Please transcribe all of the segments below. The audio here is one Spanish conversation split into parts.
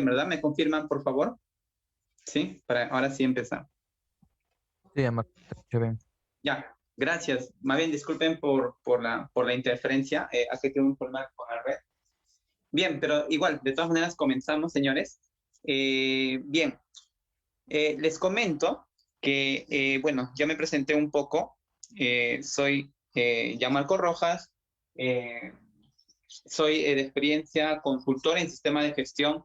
¿verdad? ¿Me confirman, por favor? Sí, para ahora sí empezar. Sí, Amar, te escucho bien. Ya, gracias. Más bien, disculpen por la interferencia. Aquí tengo un problema con la red. Bien, pero igual, de todas maneras, comenzamos, señores. Bien, les comento que, bueno, ya me presenté un poco. Soy Gianmarco Rojas. Soy de experiencia consultor en sistema de gestión,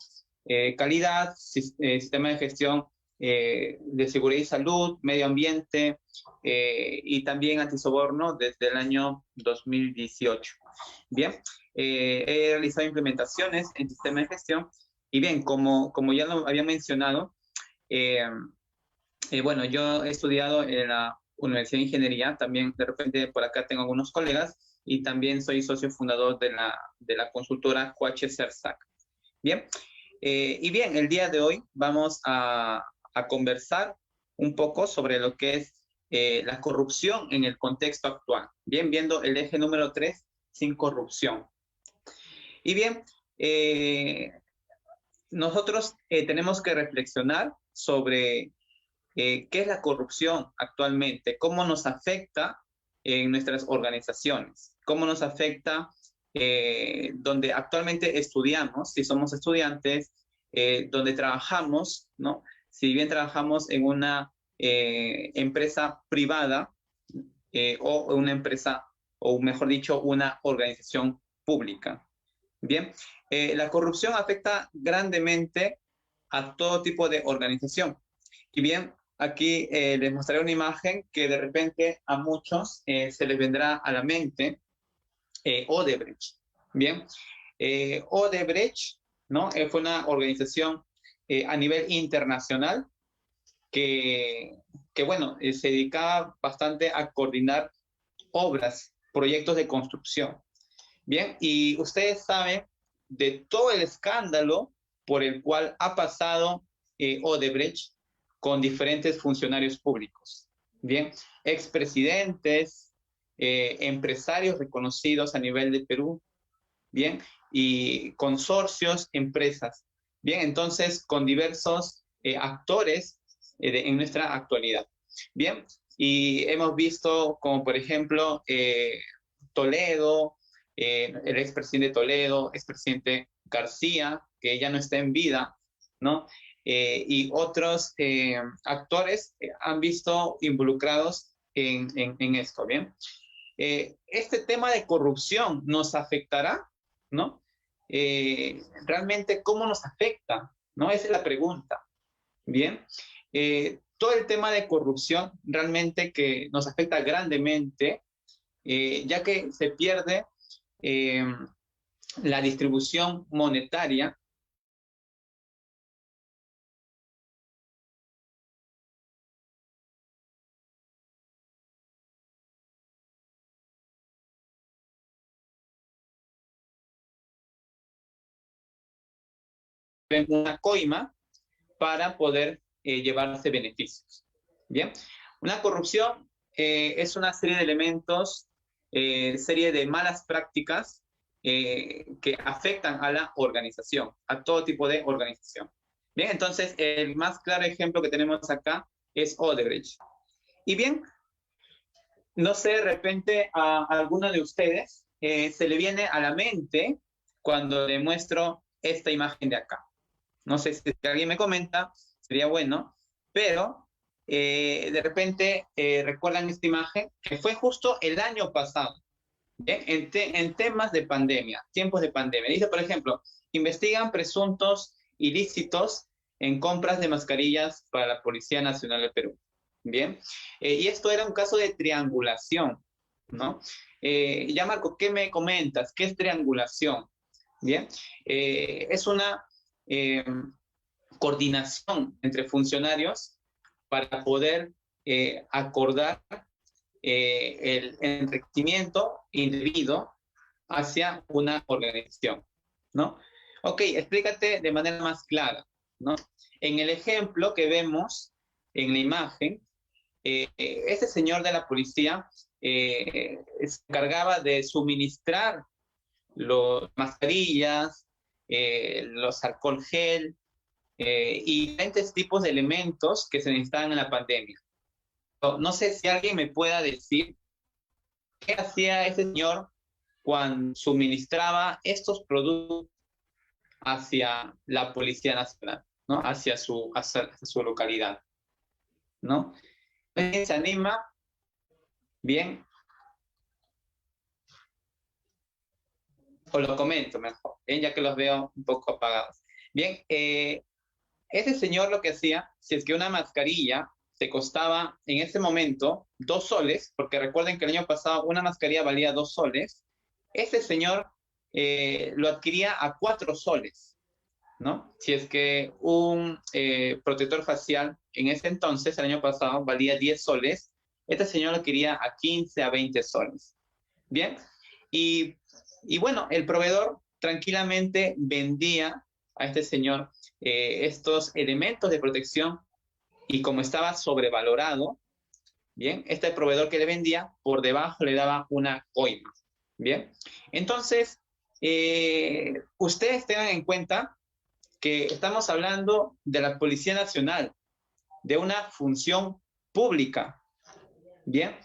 calidad, sistema de gestión de seguridad y salud, medio ambiente y también antisoborno desde el año 2018. Bien, he realizado implementaciones en sistema de gestión y bien, como ya lo había mencionado, eh, bueno, yo he estudiado en la Universidad de Ingeniería, también de repente por acá tengo algunos colegas y también soy socio fundador de la consultora Coache Cersac. Bien, y bien, el día de hoy vamos a conversar un poco sobre lo que es la corrupción en el contexto actual. Bien, viendo el eje número 3, sin corrupción. Y bien, nosotros tenemos que reflexionar sobre qué es la corrupción actualmente, cómo nos afecta en nuestras organizaciones, cómo nos afecta donde actualmente estudiamos, si somos estudiantes, donde trabajamos, ¿no? Si bien trabajamos en una empresa privada o una empresa, o mejor dicho, una organización pública. Bien, la corrupción afecta grandemente a todo tipo de organización. Y bien, aquí les mostraré una imagen que de repente a muchos se les vendrá a la mente Odebrecht. Bien, Odebrecht, ¿no? Fue una organización a nivel internacional que, que bueno, se dedicaba bastante a coordinar obras, proyectos de construcción. Bien, y ustedes saben de todo el escándalo por el cual ha pasado Odebrecht con diferentes funcionarios públicos. Bien, expresidentes, empresarios reconocidos a nivel de Perú, bien, y consorcios, empresas. Bien, entonces con diversos actores en nuestra actualidad. Bien, y hemos visto como por ejemplo Toledo, el expresidente Toledo, expresidente García, que ya no está en vida, ¿no? Y otros actores han visto involucrados en esto, ¿bien? Este tema de corrupción nos afectará, ¿no? Realmente, ¿cómo nos afecta? ¿No? Esa es la pregunta, ¿bien? Todo el tema de corrupción realmente que nos afecta grandemente, ya que se pierde eh, la distribución monetaria en una coima para poder llevarse beneficios. Bien, una corrupción es una serie de elementos, serie de malas prácticas que afectan a la organización, a todo tipo de organización. Bien, entonces el más claro ejemplo que tenemos acá es Odebrecht. Y bien, no sé, de repente a alguno de ustedes se le viene a la mente cuando le muestro esta imagen de acá. No sé si alguien me comenta, sería bueno, pero de repente recuerdan esta imagen que fue justo el año pasado, ¿bien? En temas de pandemia, tiempos de pandemia. Dice, por ejemplo, investigan presuntos ilícitos en compras de mascarillas para la Policía Nacional de Perú. Bien, y esto era un caso de triangulación, ¿no? Ya Marco, ¿qué me comentas? ¿Qué es triangulación? Bien, es una eh, coordinación entre funcionarios para poder acordar el enriquecimiento indebido hacia una organización, ¿no? Ok, explícate de manera más clara, ¿no? En el ejemplo que vemos en la imagen, este señor de la policía se encargaba de suministrar las mascarillas, los alcohol gel, y diferentes tipos de elementos que se necesitaban en la pandemia. No sé si alguien me pueda decir qué hacía ese señor cuando suministraba estos productos hacia la Policía Nacional, ¿no? Hacia su localidad, ¿no? ¿Se anima? Bien. O lo comento mejor, bien, ya que los veo un poco apagados. Bien, ese señor lo que hacía, si es que una mascarilla te costaba en ese momento 2 soles, porque recuerden que el año pasado una mascarilla valía 2 soles, ese señor lo adquiría a 4 soles, ¿no? Si es que un protector facial en ese entonces, el año pasado, valía 10 soles, este señor lo adquiría a 15, a 20 soles. Bien, y, y bueno, el proveedor tranquilamente vendía a este señor estos elementos de protección y como estaba sobrevalorado, bien, este proveedor que le vendía por debajo le daba una coima, bien. Entonces, ustedes tengan en cuenta que estamos hablando de la Policía Nacional, de una función pública, bien.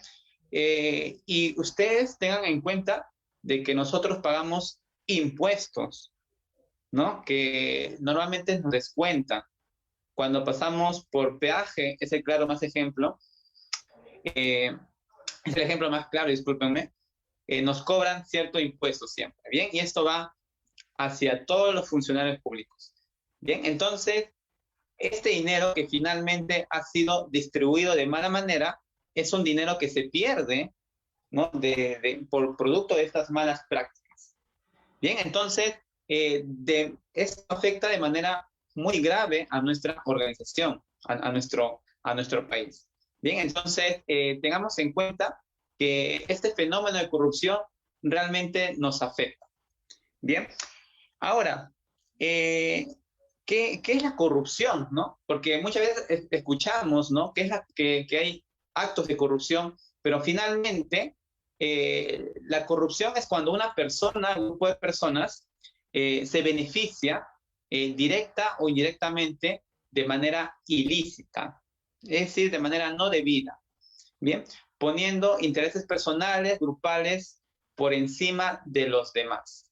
Y ustedes tengan en cuenta de que nosotros pagamos impuestos, ¿no? Que normalmente nos descuentan. Cuando pasamos por peaje, es el claro más ejemplo, es el ejemplo más claro, discúlpenme, nos cobran cierto impuesto siempre, ¿bien? Y esto va hacia todos los funcionarios públicos, ¿bien? Entonces, este dinero que finalmente ha sido distribuido de mala manera es un dinero que se pierde, ¿no? Por producto de estas malas prácticas. Bien, entonces, esto afecta de manera muy grave a nuestra organización, a nuestro país. Bien, entonces, tengamos en cuenta que este fenómeno de corrupción realmente nos afecta. Bien, ahora, ¿qué es la corrupción, no? Porque muchas veces escuchamos, ¿no? Que hay actos de corrupción, pero finalmente la corrupción es cuando una persona, un grupo de personas, se beneficia directa o indirectamente de manera ilícita, es decir, de manera no debida, ¿bien? Poniendo intereses personales, grupales, por encima de los demás.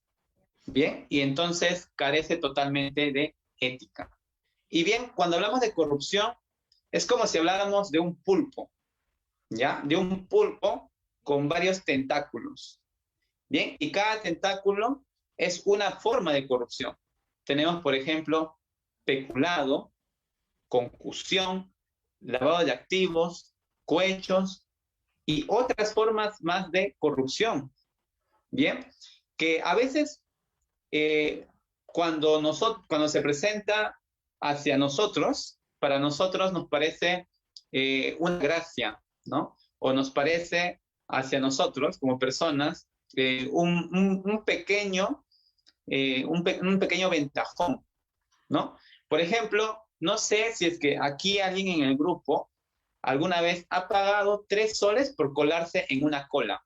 Bien, y entonces carece totalmente de ética. Y bien, cuando hablamos de corrupción, es como si habláramos de un pulpo, ¿ya? De un pulpo con varios tentáculos. Bien, y cada tentáculo es una forma de corrupción. Tenemos, por ejemplo, peculado, concusión, lavado de activos, cohechos y otras formas más de corrupción. Bien, que a veces cuando se presenta hacia nosotros, para nosotros nos parece una gracia, ¿no? O nos parece hacia nosotros como personas un pequeño, un pequeño ventajón, ¿no? Por ejemplo, no sé si es que aquí alguien en el grupo alguna vez ha pagado 3 soles por colarse en una cola,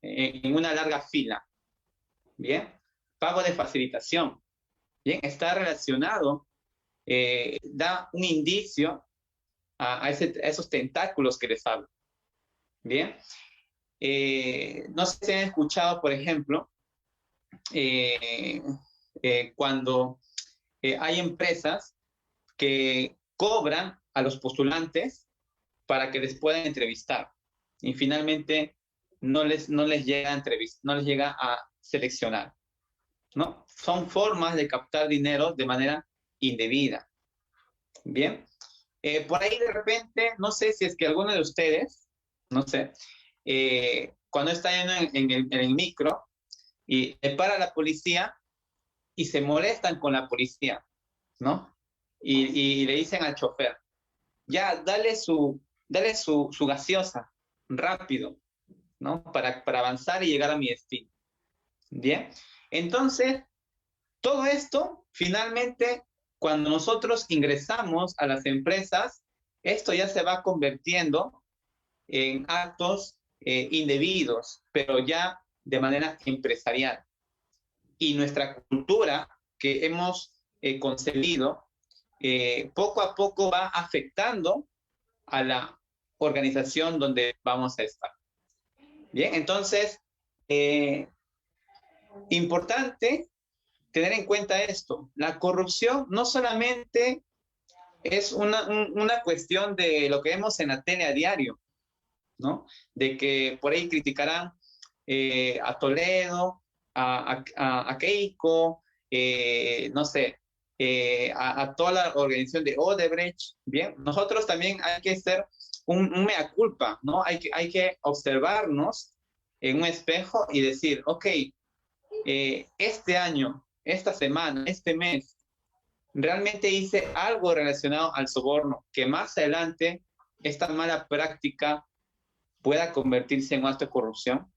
en una larga fila, ¿bien? Pago de facilitación, ¿bien? Está relacionado, da un indicio a esos tentáculos que les hablo, ¿bien? No sé si han escuchado, por ejemplo, eh, cuando hay empresas que cobran a los postulantes para que les puedan entrevistar y finalmente no les llega a entrevistar, no les llega a seleccionar, ¿no? Son formas de captar dinero de manera indebida. Bien. Por ahí de repente, no sé si es que alguno de ustedes, no sé, cuando está en el micro y le para la policía y se molestan con la policía, ¿no? Y le dicen al chofer, ya, dale su gaseosa, rápido, ¿no? Para avanzar y llegar a mi destino. Bien. Entonces, todo esto, finalmente, cuando nosotros ingresamos a las empresas, esto ya se va convirtiendo en actos indebidos, pero ya de manera empresarial. Y nuestra cultura que hemos concebido poco a poco va afectando a la organización donde vamos a estar. Bien, entonces, importante tener en cuenta esto. La corrupción no solamente es una cuestión de lo que vemos en la tele a diario, ¿no? De que por ahí criticarán a Toledo, a Keiko, no sé, a toda la organización de Odebrecht. Bien, nosotros también hay que ser un mea culpa, ¿no? Hay que observarnos en un espejo y decir, ok, este año, esta semana, este mes, realmente hice algo relacionado al soborno, que más adelante esta mala práctica pueda convertirse en un acto de corrupción.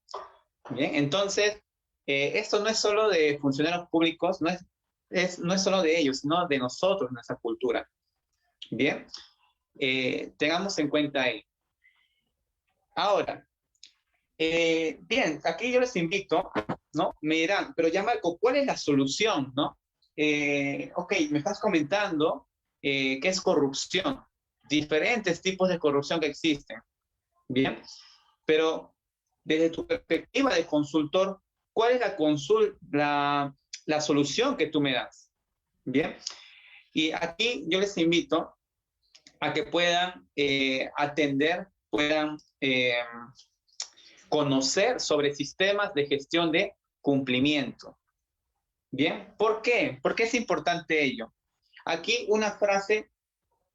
Bien, entonces, esto no es solo de funcionarios públicos, no es solo de ellos, sino de nosotros, nuestra cultura. Bien, tengamos en cuenta ahí. Ahora, bien, aquí yo les invito, ¿no? Me dirán, pero ya Marco, ¿cuál es la solución, no? Ok, me estás comentando qué es corrupción, diferentes tipos de corrupción que existen, bien, pero desde tu perspectiva de consultor, ¿cuál es la solución que tú me das? Bien, y aquí yo les invito a que puedan atender, puedan conocer sobre sistemas de gestión de cumplimiento. Bien, ¿por qué? ¿Por qué es importante ello? Aquí una frase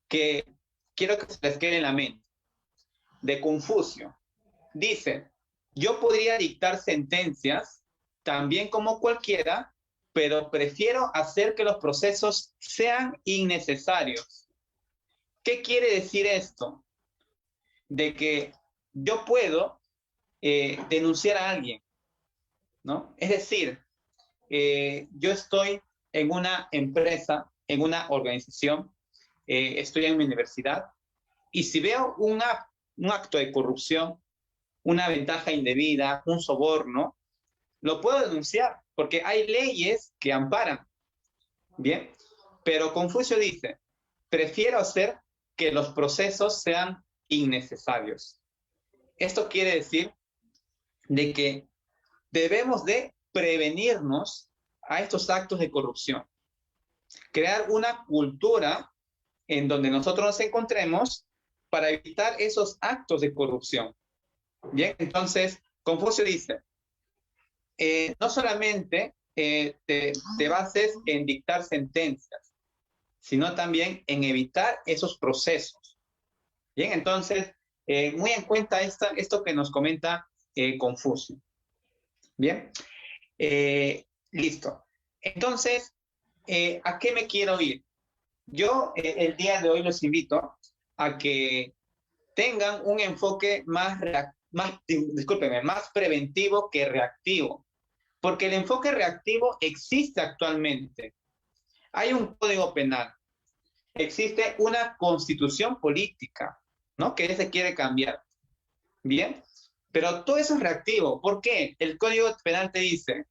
que quiero que se les quede en la mente, de Confucio. Dice, yo podría dictar sentencias también como cualquiera, pero prefiero hacer que los procesos sean innecesarios. ¿Qué quiere decir esto? De que yo puedo denunciar a alguien, ¿no? Es decir, yo estoy en una empresa, en una organización, estoy en mi universidad, y si veo un acto de corrupción, una ventaja indebida, un soborno, lo puedo denunciar, porque hay leyes que amparan, ¿bien? Pero Confucio dice, prefiero hacer que los procesos sean innecesarios. Esto quiere decir de que debemos de prevenirnos a estos actos de corrupción, crear una cultura en donde nosotros nos encontremos para evitar esos actos de corrupción. Bien, entonces Confucio dice, no solamente te bases en dictar sentencias, sino también en evitar esos procesos. Bien, entonces, muy en cuenta esto que nos comenta Confucio. Bien, listo. Entonces, ¿a qué me quiero ir? Yo el día de hoy los invito a que tengan un enfoque discúlpenme, más preventivo que reactivo, porque el enfoque reactivo existe actualmente. Hay un código penal, existe una constitución política, ¿no? Que se quiere cambiar. Bien, pero todo eso es reactivo. ¿Por qué? El código penal te dice,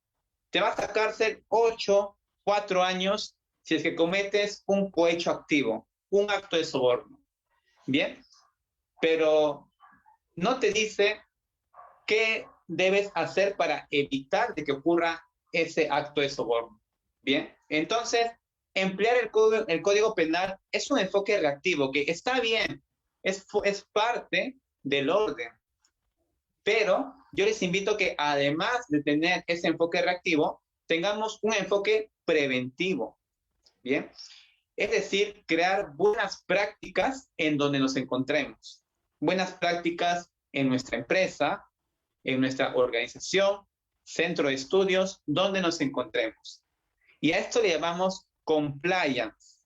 te vas a cárcel 4 años si es que cometes un cohecho activo, un acto de soborno. Bien, pero no te dice qué debes hacer para evitar de que ocurra ese acto de soborno. Bien, entonces, emplear el código penal es un enfoque reactivo, que está bien, es parte del orden, pero yo les invito a que además de tener ese enfoque reactivo, tengamos un enfoque preventivo, ¿bien? Es decir, crear buenas prácticas en donde nos encontremos, buenas prácticas en nuestra empresa, en nuestra organización, centro de estudios, donde nos encontremos. Y a esto le llamamos compliance.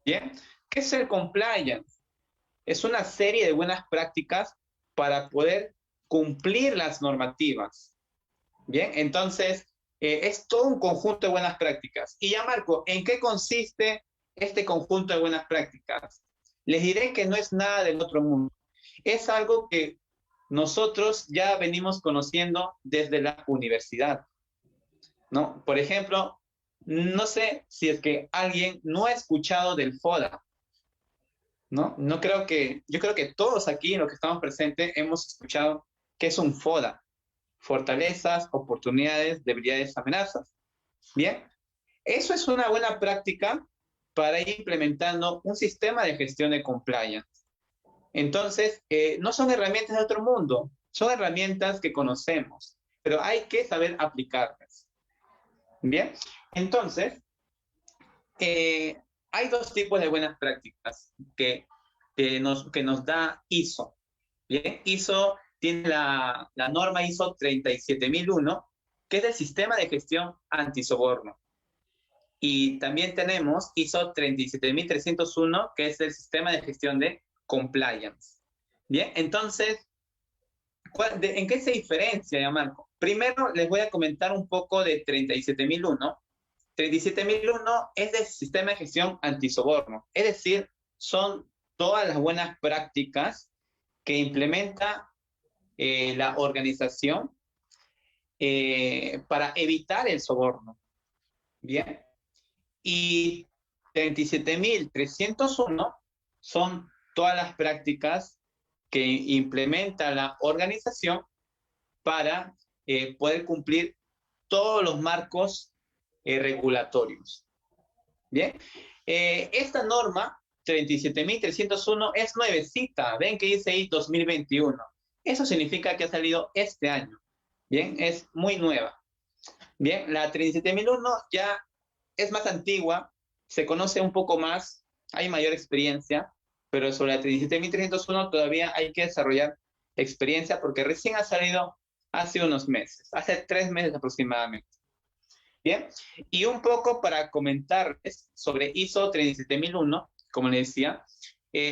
¿Bien? ¿Qué es el compliance? Es una serie de buenas prácticas para poder cumplir las normativas. Bien, entonces es todo un conjunto de buenas prácticas. Y ya Marco, ¿en qué consiste este conjunto de buenas prácticas? Les diré que no es nada del otro mundo. Es algo que nosotros ya venimos conociendo desde la universidad, ¿no? Por ejemplo, No sé si es que alguien no ha escuchado del FODA, ¿no? Yo creo que todos aquí, los que estamos presentes, hemos escuchado qué es un FODA: fortalezas, oportunidades, debilidades, amenazas. Bien, eso es una buena práctica para ir implementando un sistema de gestión de compliance. Entonces, no son herramientas de otro mundo, son herramientas que conocemos, pero hay que saber aplicarlas. Bien, entonces, eh, hay dos tipos de buenas prácticas que nos da ISO. Bien, ISO tiene la norma ISO 37001, que es el sistema de gestión antisoborno. Y también tenemos ISO 37301, que es el sistema de gestión de compliance. Bien, entonces, ¿en qué se diferencia, ya Marco? Primero les voy a comentar un poco de 37001. 37001 es el sistema de gestión antisoborno, es decir, son todas las buenas prácticas que implementa la organización para evitar el soborno. Bien, y 37301 son todas las prácticas que implementa la organización para poder cumplir todos los marcos regulatorios. Bien, esta norma 37301 es nuevecita, ven que dice ahí 2021. Eso significa que ha salido este año. Bien, es muy nueva. Bien, la 37001 ya es más antigua, se conoce un poco más, hay mayor experiencia, pero sobre la 37301 todavía hay que desarrollar experiencia porque recién ha salido hace unos meses, hace 3 meses aproximadamente. Bien, y un poco para comentarles sobre ISO 37001, como les decía,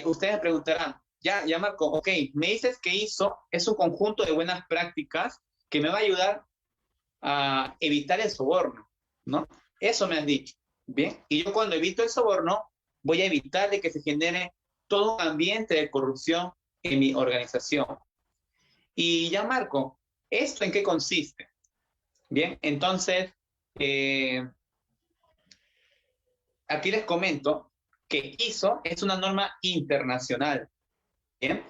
ustedes me preguntarán, ya Marco, ok, me dices que ISO es un conjunto de buenas prácticas que me va a ayudar a evitar el soborno, ¿no? Eso me has dicho, ¿bien? Y yo cuando evito el soborno, voy a evitar de que se genere todo un ambiente de corrupción en mi organización. Y ya, Marco, ¿esto en qué consiste? Bien, entonces, eh, aquí les comento que ISO es una norma internacional, ¿bien?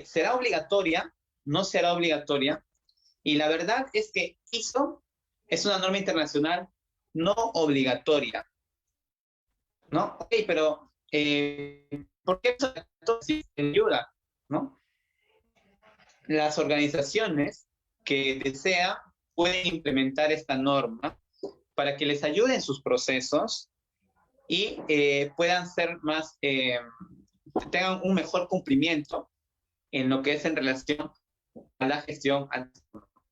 ¿Será obligatoria? ¿No será obligatoria? Y la verdad es que ISO es una norma internacional no obligatoria, ¿no? Ok, pero ¿por qué eso sí ayuda, ¿no? Las organizaciones que desean pueden implementar esta norma para que les ayude en sus procesos y puedan ser más, tengan un mejor cumplimiento en lo que es en relación a la gestión.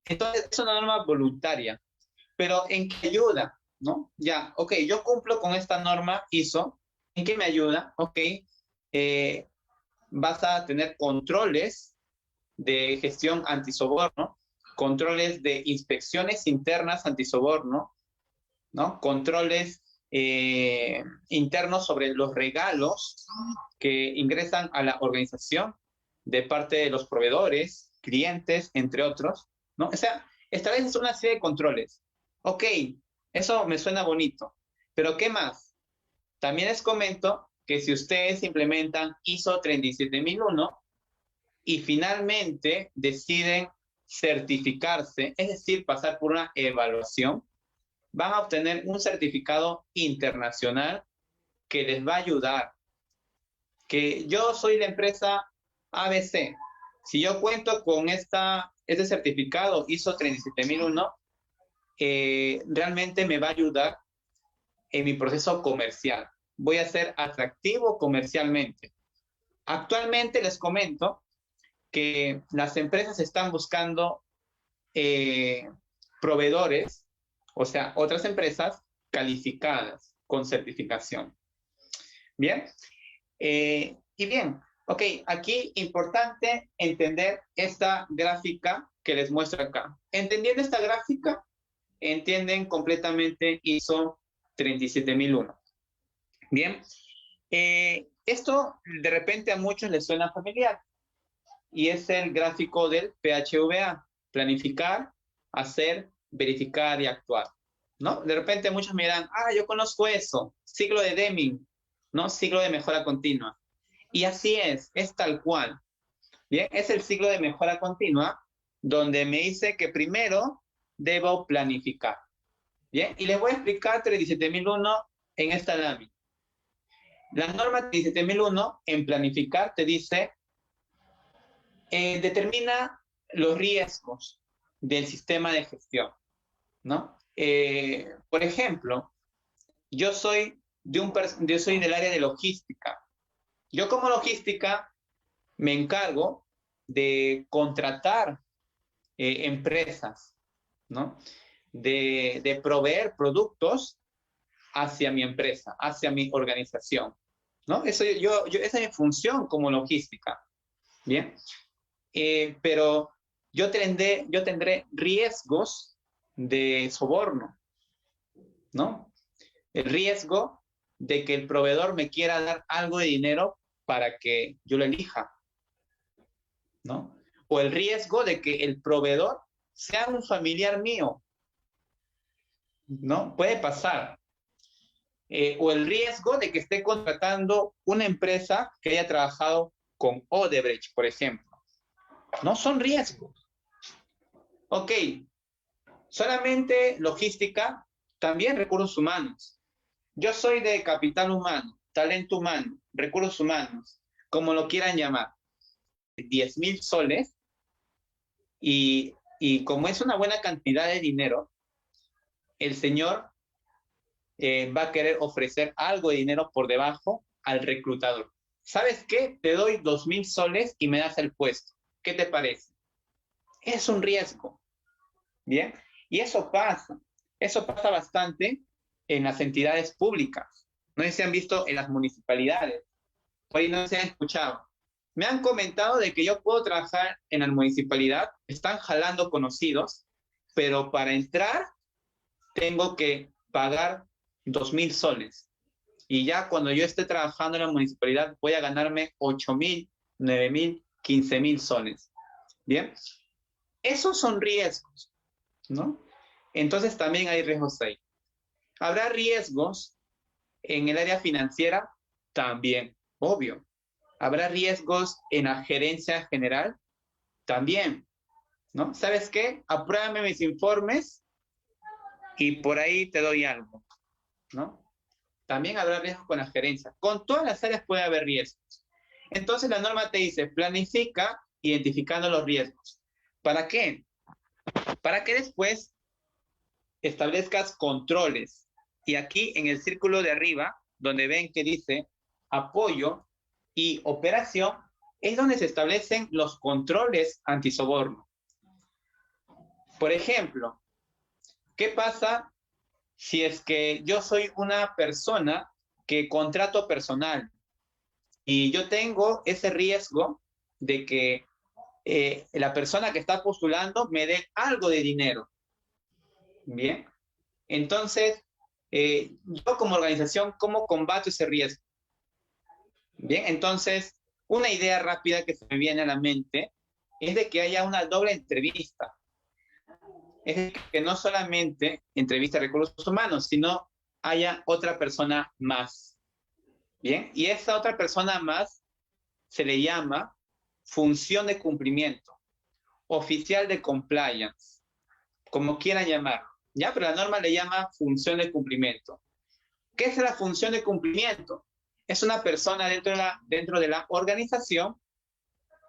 Entonces, es una norma voluntaria, pero ¿en qué ayuda? ¿No? Ya, ok, yo cumplo con esta norma ISO, ¿en qué me ayuda? Ok, vas a tener controles de gestión antisoborno, controles de inspecciones internas antisoborno, ¿no? Controles internos sobre los regalos que ingresan a la organización de parte de los proveedores, clientes, entre otros, ¿no? O sea, estableces una serie de controles. Ok, eso me suena bonito, pero ¿qué más? También les comento que si ustedes implementan ISO 37001 y finalmente deciden certificarse, es decir, pasar por una evaluación, van a obtener un certificado internacional que les va a ayudar. Que yo soy la empresa ABC. Si yo cuento con este certificado ISO 37001, realmente me va a ayudar en mi proceso comercial. Voy a ser atractivo comercialmente. Actualmente les comento que las empresas están buscando proveedores, o sea, otras empresas calificadas con certificación. Bien, y bien, ok, aquí importante entender esta gráfica que les muestro acá. Entendiendo esta gráfica, entienden completamente ISO 37001. Bien, esto de repente a muchos les suena familiar y es el gráfico del PHVA: planificar, hacer, verificar y actuar. ¿no? De repente muchos me dirán, yo conozco eso, ciclo de Deming, ¿no? Ciclo de mejora continua. Y así es tal cual. Bien, es el ciclo de mejora continua donde me dice que primero debo planificar. Bien, y les voy a explicar 37001 en esta lámina. La norma 37001 en planificar te dice, determina los riesgos del sistema de gestión, ¿no? Por ejemplo, yo soy del área de logística. Yo como logística me encargo de contratar empresas, ¿no? De proveer productos hacia mi empresa, hacia mi organización, ¿no? Esa es mi función como logística, ¿bien? Pero yo tendré riesgos de soborno, ¿no? El riesgo de que el proveedor me quiera dar algo de dinero para que yo lo elija, ¿no? O el riesgo de que el proveedor sea un familiar mío, ¿no? Puede pasar. O el riesgo de que esté contratando una empresa que haya trabajado con Odebrecht, por ejemplo. No son riesgos. Ok, solamente logística, también recursos humanos. Yo soy de capital humano, talento humano, recursos humanos, como lo quieran llamar. 10,000 soles y como es una buena cantidad de dinero, el señor va a querer ofrecer algo de dinero por debajo al reclutador. ¿Sabes qué? Te doy 2,000 soles y me das el puesto. ¿Qué te parece? Es un riesgo. Bien. Y eso pasa bastante en las entidades públicas. No sé si han visto en las municipalidades. Por ahí no se han escuchado. Me han comentado de que yo puedo trabajar en la municipalidad, están jalando conocidos, pero para entrar tengo que pagar 2,000 soles. Y ya cuando yo esté trabajando en la municipalidad voy a ganarme 8,000, 9,000, 15,000 soles. Bien, esos son riesgos, ¿no? Entonces también hay riesgos ahí. ¿Habrá riesgos en el área financiera? También, obvio. ¿Habrá riesgos en la gerencia general? También, ¿no? ¿Sabes qué? Apruébame mis informes y por ahí te doy algo, ¿no? También habrá riesgos con la gerencia. Con todas las áreas puede haber riesgos. Entonces la norma te dice, planifica identificando los riesgos. ¿Para qué? Para que después establezcas controles. Y aquí en el círculo de arriba, donde ven que dice apoyo y operación, es donde se establecen los controles antisoborno. Por ejemplo, ¿qué pasa si es que yo soy una persona que contrato personal y yo tengo ese riesgo de que la persona que está postulando me dé algo de dinero? Bien, entonces, yo como organización, ¿cómo combato ese riesgo? Bien, entonces, una idea rápida que se me viene a la mente es de que haya una doble entrevista. Es decir, que no solamente entrevista de recursos humanos, sino haya otra persona más. Bien, y esa otra persona más se le llama función de cumplimiento, oficial de compliance, como quieran llamar. Ya, pero la norma le llama función de cumplimiento. ¿Qué es la función de cumplimiento? Es una persona dentro de la organización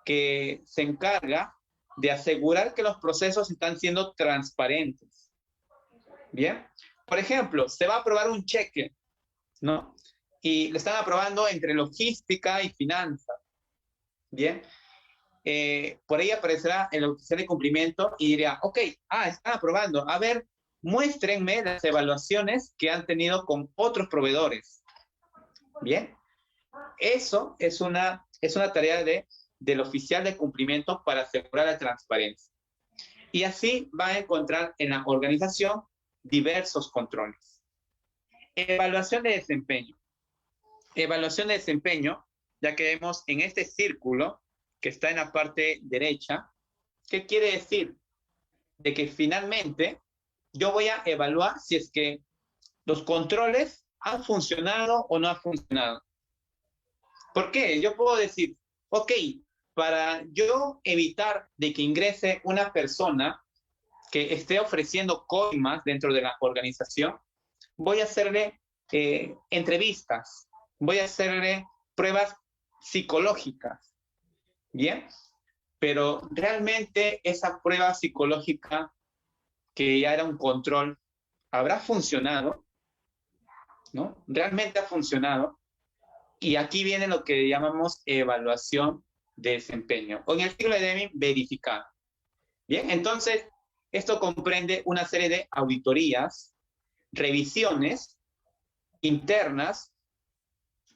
que se encarga de asegurar que los procesos están siendo transparentes. Bien, por ejemplo, se va a aprobar un cheque, ¿no? Y lo están aprobando entre logística y finanzas. Bien, por ahí aparecerá el oficial de cumplimiento y dirá, ok, están aprobando, a ver, muéstrenme las evaluaciones que han tenido con otros proveedores. Bien, eso es una tarea del oficial de cumplimiento para asegurar la transparencia. Y así va a encontrar en la organización diversos controles. Evaluación de desempeño. Evaluación de desempeño, ya que vemos en este círculo que está en la parte derecha, ¿qué quiere decir? De que finalmente yo voy a evaluar si es que los controles han funcionado o no han funcionado. ¿Por qué? Yo puedo decir, ok, para yo evitar de que ingrese una persona que esté ofreciendo coimas dentro de la organización, voy a hacerle entrevistas, voy a hacerle pruebas psicológicas, ¿bien? Pero realmente esa prueba psicológica, que ya era un control, ¿habrá funcionado? ¿No? ¿Realmente ha funcionado? Y aquí viene lo que llamamos evaluación de desempeño, o en el ciclo de Deming, verificar. Bien, entonces, esto comprende una serie de auditorías, revisiones internas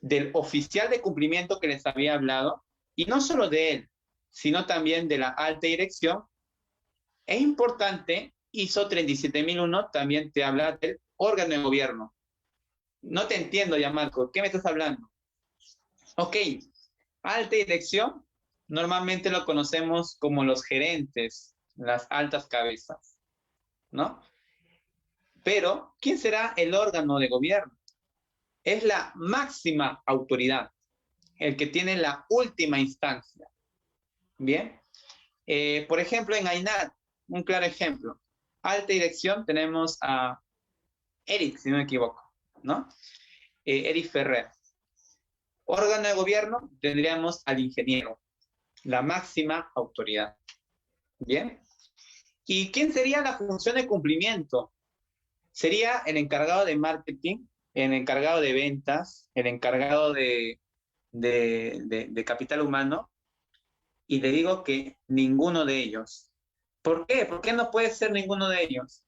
del oficial de cumplimiento que les había hablado, y no solo de él, sino también de la alta dirección. Es importante, ISO 37001 también te habla del órgano de gobierno. No te entiendo ya, Marco, ¿qué me estás hablando? Ok, alta dirección, normalmente lo conocemos como los gerentes, las altas cabezas, ¿no? Pero, ¿quién será el órgano de gobierno? Es la máxima autoridad, el que tiene la última instancia. Bien, por ejemplo, en AINAT, un claro ejemplo, alta dirección tenemos a Eric, si no me equivoco, ¿no? Eric Ferrer. Órgano de gobierno, tendríamos al ingeniero, la máxima autoridad. Bien. ¿Y quién sería la función de cumplimiento? Sería el encargado de marketing, el encargado de ventas, el encargado de capital humano, y le digo que ninguno de ellos. ¿Por qué? ¿Por qué no puede ser ninguno de ellos?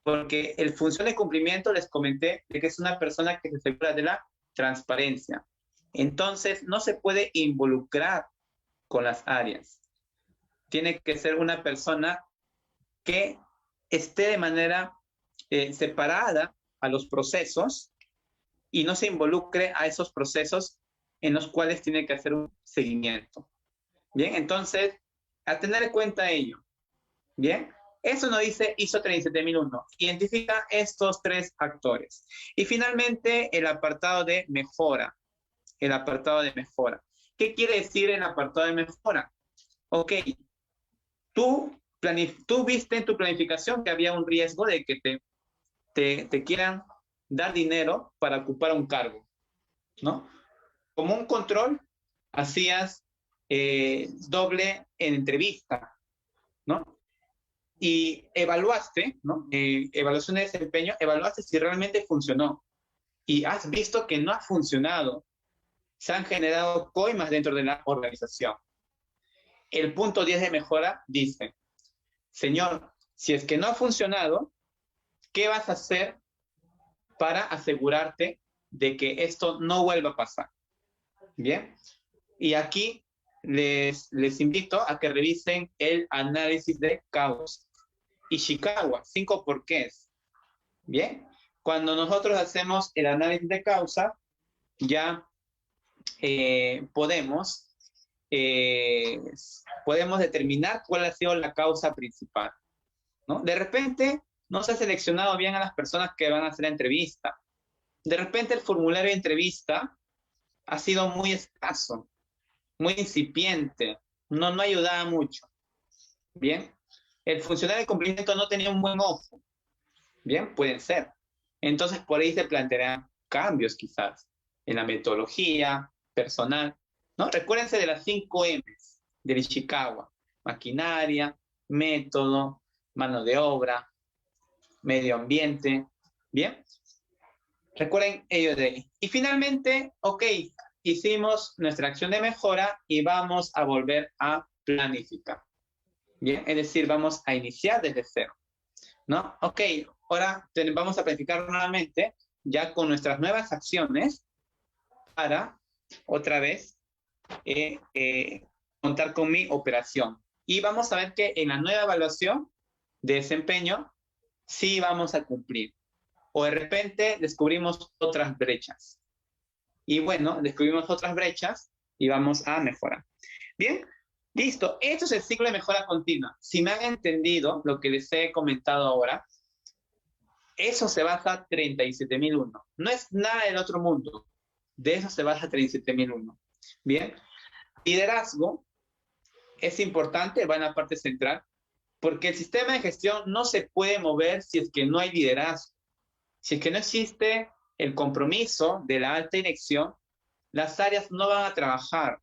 Porque el función de cumplimiento les comenté de que es una persona que se asegura de la transparencia. Entonces, no se puede involucrar con las áreas. Tiene que ser una persona que esté de manera separada a los procesos y no se involucre a esos procesos en los cuales tiene que hacer un seguimiento. Bien, entonces, a tener en cuenta ello. Bien, eso nos dice ISO 37001. Identifica estos tres actores. Y finalmente, el apartado de mejora. El apartado de mejora. ¿Qué quiere decir el apartado de mejora? Ok, tú viste en tu planificación que había un riesgo de que te quieran dar dinero para ocupar un cargo, ¿no? Como un control, hacías doble en entrevista, ¿no? Y evaluaste, ¿no? Evaluación de desempeño, evaluaste si realmente funcionó. Y has visto que no ha funcionado. Se han generado coimas dentro de la organización. El punto 10 de mejora dice, señor, si es que no ha funcionado, ¿qué vas a hacer para asegurarte de que esto no vuelva a pasar? Bien, y aquí les invito a que revisen el análisis de causa. Ishikawa, 5 porqués. Bien, cuando nosotros hacemos el análisis de causa, ya podemos determinar cuál ha sido la causa principal, ¿no? De repente no se ha seleccionado bien a las personas que van a hacer la entrevista. De repente el formulario de entrevista ha sido muy escaso, muy incipiente, no ayudaba mucho. Bien, el funcionario de cumplimiento no tenía un buen ojo. Bien, pueden ser. Entonces por ahí se plantearán cambios quizás en la metodología, personal, ¿no? Recuérdense de las 5 M's del Ishikawa: maquinaria, método, mano de obra, medio ambiente. Bien, recuerden ello de ahí. Y finalmente, ok, hicimos nuestra acción de mejora y vamos a volver a planificar. Bien, es decir, vamos a iniciar desde cero, ¿no? Ok, ahora vamos a planificar nuevamente ya con nuestras nuevas acciones para otra vez contar con mi operación. Y vamos a ver que en la nueva evaluación de desempeño sí vamos a cumplir. O de repente descubrimos otras brechas. Y bueno, descubrimos otras brechas y vamos a mejorar. Bien, listo. Esto es el ciclo de mejora continua. Si me han entendido lo que les he comentado ahora, Eso se basa 37.001. No es nada del otro mundo. De eso se basa 37.001. Bien. Liderazgo es importante, va en la parte central, porque el sistema de gestión no se puede mover si es que no hay liderazgo. Si es que no existe el compromiso de la alta dirección, las áreas no van a trabajar,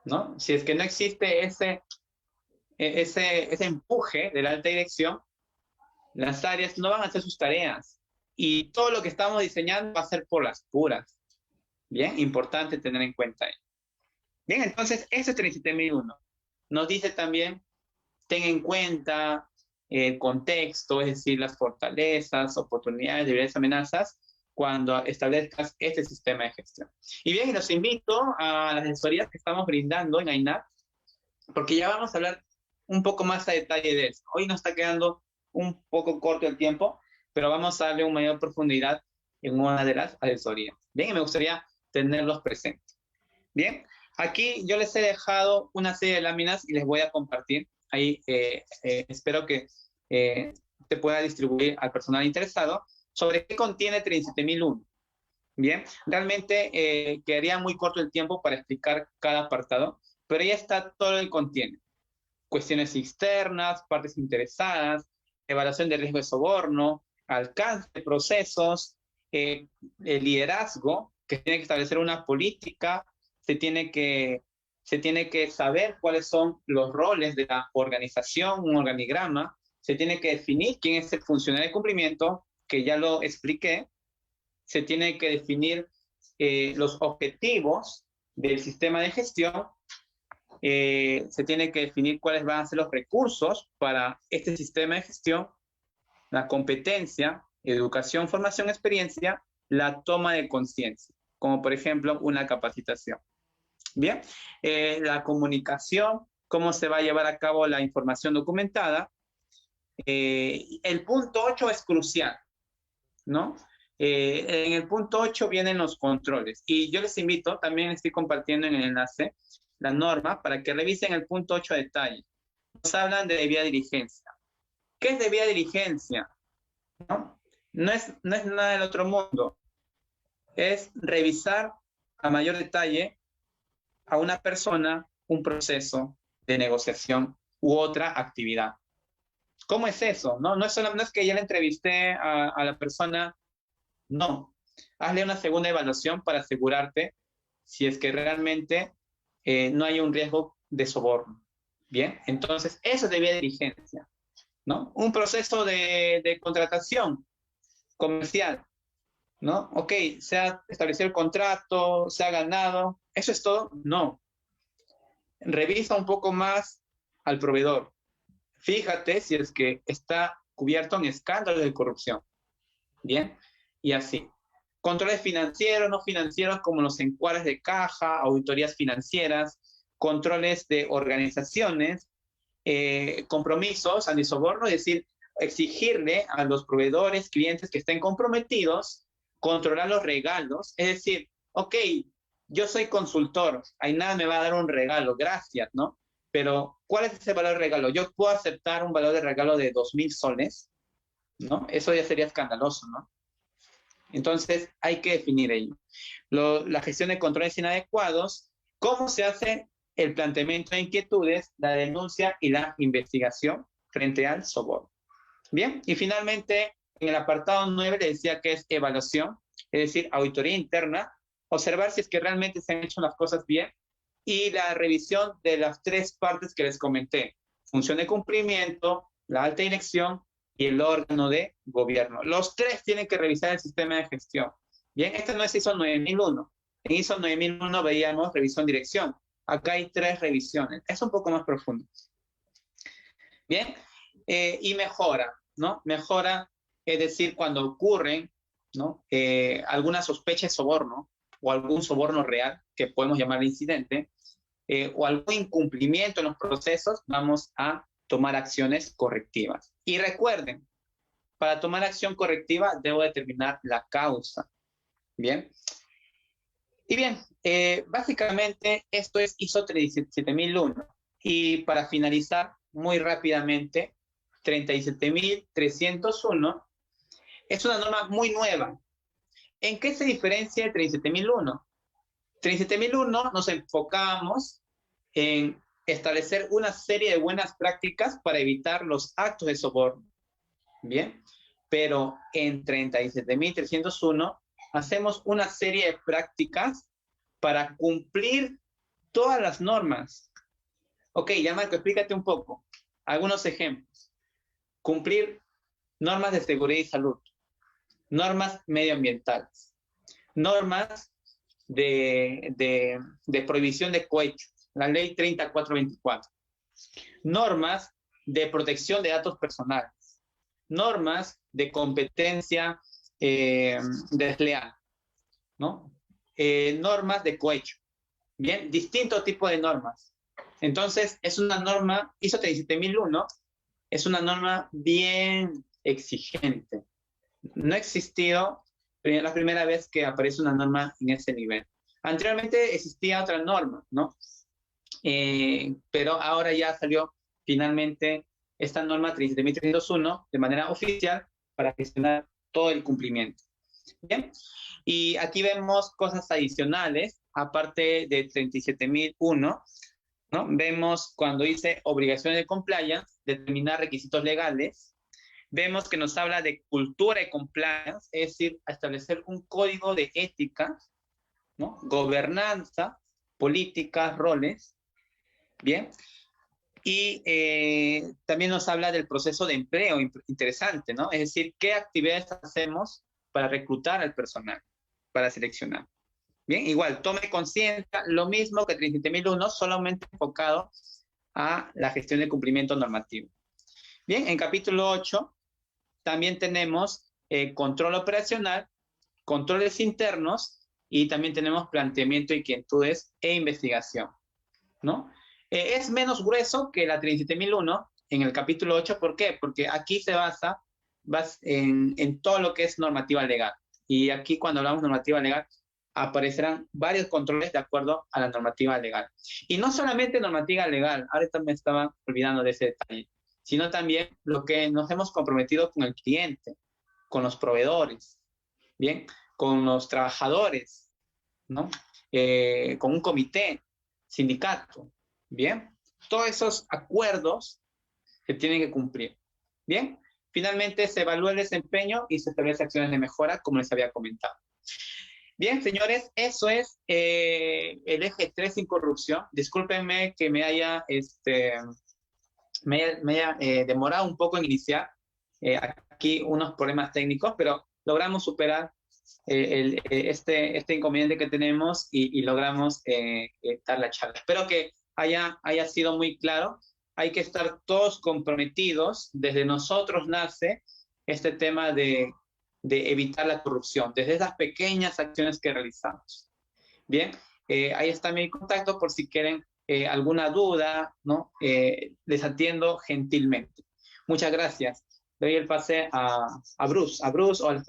¿no? Si es que no existe ese empuje de la alta dirección, las áreas no van a hacer sus tareas. Y todo lo que estamos diseñando va a ser por las puras. Bien, importante tener en cuenta eso. Bien, entonces, ese 37.001 nos dice también, ten en cuenta el contexto, es decir, las fortalezas, oportunidades, debilidades, amenazas, cuando establezcas este sistema de gestión. Y bien, los invito a las asesorías que estamos brindando en AINAC, porque ya vamos a hablar un poco más a detalle de eso. Hoy nos está quedando un poco corto el tiempo, pero vamos a darle una mayor profundidad en una de las asesorías. Bien, y me gustaría tenerlos presentes. Bien, aquí yo les he dejado una serie de láminas y les voy a compartir. Ahí espero que se pueda distribuir al personal interesado sobre qué contiene 37.001. Bien, realmente quedaría muy corto el tiempo para explicar cada apartado, pero ya está todo el contiene. Cuestiones externas, partes interesadas, evaluación de riesgo de soborno, alcance de procesos, el liderazgo, que tiene que establecer una política, se tiene que saber cuáles son los roles de la organización, un organigrama, se tiene que definir quién es el funcionario de cumplimiento, que ya lo expliqué, se tiene que definir los objetivos del sistema de gestión, se tiene que definir cuáles van a ser los recursos para este sistema de gestión, la competencia, educación, formación, experiencia, la toma de conciencia, como por ejemplo una capacitación. Bien, la comunicación, cómo se va a llevar a cabo la información documentada. El punto 8 es crucial, ¿no? En el punto 8 vienen los controles y yo les invito, también estoy compartiendo en el enlace la norma para que revisen el punto 8 a detalle. Nos hablan de debida diligencia. ¿Qué es debida diligencia? No es nada del otro mundo. Es revisar a mayor detalle a una persona un proceso de negociación u otra actividad. ¿Cómo es eso? No es que ya le entrevisté a la persona. No. Hazle una segunda evaluación para asegurarte si es que realmente no hay un riesgo de soborno. Bien, entonces eso es debida diligencia, ¿no? Un proceso de contratación comercial, ¿no? Ok, se ha establecido el contrato, se ha ganado, ¿eso es todo? No. Revisa un poco más al proveedor. Fíjate si es que está cubierto en escándalos de corrupción. Bien, y así. Controles financieros, no financieros, como los encuadres de caja, auditorías financieras, controles de organizaciones, compromisos antisoborno, es decir, exigirle a los proveedores, clientes que estén comprometidos, controlar los regalos, es decir, ok, yo soy consultor, AINAC me va a dar un regalo, gracias, ¿no? Pero, ¿cuál es ese valor de regalo? Yo puedo aceptar un valor de regalo de 2.000 soles, ¿no? Eso ya sería escandaloso, ¿no? Entonces, hay que definir ello. La gestión de controles inadecuados, cómo se hace el planteamiento de inquietudes, la denuncia y la investigación frente al soborno. Bien, y finalmente, en el apartado 9 le decía que es evaluación, es decir, auditoría interna, observar si es que realmente se han hecho las cosas bien, y la revisión de las tres partes que les comenté, función de cumplimiento, la alta dirección y el órgano de gobierno. Los tres tienen que revisar el sistema de gestión. Bien, este no es ISO 9001. En ISO 9001 veíamos revisión dirección. Acá hay tres revisiones. Es un poco más profundo. Bien, y mejora, ¿no? Mejora, es decir, cuando ocurren, ¿no? Alguna sospecha de soborno o algún soborno real, que podemos llamar incidente, o algún incumplimiento en los procesos, vamos a tomar acciones correctivas. Y recuerden, para tomar acción correctiva debo determinar la causa. Bien. Y bien, básicamente esto es ISO 37001. Y para finalizar muy rápidamente, 37301 Es una norma muy nueva. ¿En qué se diferencia de 37001? 37001 nos enfocamos en establecer una serie de buenas prácticas para evitar los actos de soborno. Bien, pero en 37301 hacemos una serie de prácticas para cumplir todas las normas. Ok, ya Marco, explícate un poco. Algunos ejemplos. Cumplir normas de seguridad y salud, normas medioambientales, normas de prohibición de cohecho, la ley 3424, normas de protección de datos personales, normas de competencia desleal, ¿no? Normas de cohecho, ¿bien? Distintos tipos de normas. Entonces, es una norma, ISO 37001, es una norma bien exigente. No ha existido, la primera vez que aparece una norma en ese nivel. Anteriormente existía otra norma, ¿no? Pero ahora ya salió finalmente esta norma 37301 de manera oficial para gestionar todo el cumplimiento. Bien, y aquí vemos cosas adicionales, aparte de 37001, ¿no? Vemos cuando dice obligaciones de compliance, determinar requisitos legales. Vemos que nos habla de cultura de compliance, es decir, establecer un código de ética, ¿no? Gobernanza, políticas, roles. Bien. Y también nos habla del proceso de empleo, interesante, ¿no? Es decir, qué actividades hacemos para reclutar al personal, para seleccionar. Bien, igual, tome conciencia, lo mismo que 37001, solamente enfocado a la gestión de cumplimiento normativo. Bien, en capítulo 8 también tenemos control operacional, controles internos y también tenemos planteamiento de inquietudes e investigación, ¿no? Es menos grueso que la 37001 en el capítulo 8, ¿por qué? Porque aquí se basa en todo lo que es normativa legal. Y aquí cuando hablamos de normativa legal, aparecerán varios controles de acuerdo a la normativa legal. Y no solamente normativa legal, ahorita me estaba olvidando de ese detalle, sino también lo que nos hemos comprometido con el cliente, con los proveedores, ¿bien? Con los trabajadores, ¿no? Con un comité, sindicato, ¿bien? Todos esos acuerdos se tienen que cumplir, ¿bien? Finalmente se evalúa el desempeño y se establecen acciones de mejora, como les había comentado. Bien, señores, eso es el eje 3 sin corrupción. Discúlpenme que me haya demorado un poco en iniciar aquí unos problemas técnicos, pero logramos superar este inconveniente que tenemos y logramos dar la charla. Espero que haya sido muy claro. Hay que estar todos comprometidos. Desde nosotros nace este tema de evitar la corrupción, desde esas pequeñas acciones que realizamos. Bien, ahí está mi contacto por si quieren alguna duda, ¿no? Les atiendo gentilmente. Muchas gracias. Doy el pase a Bruce o al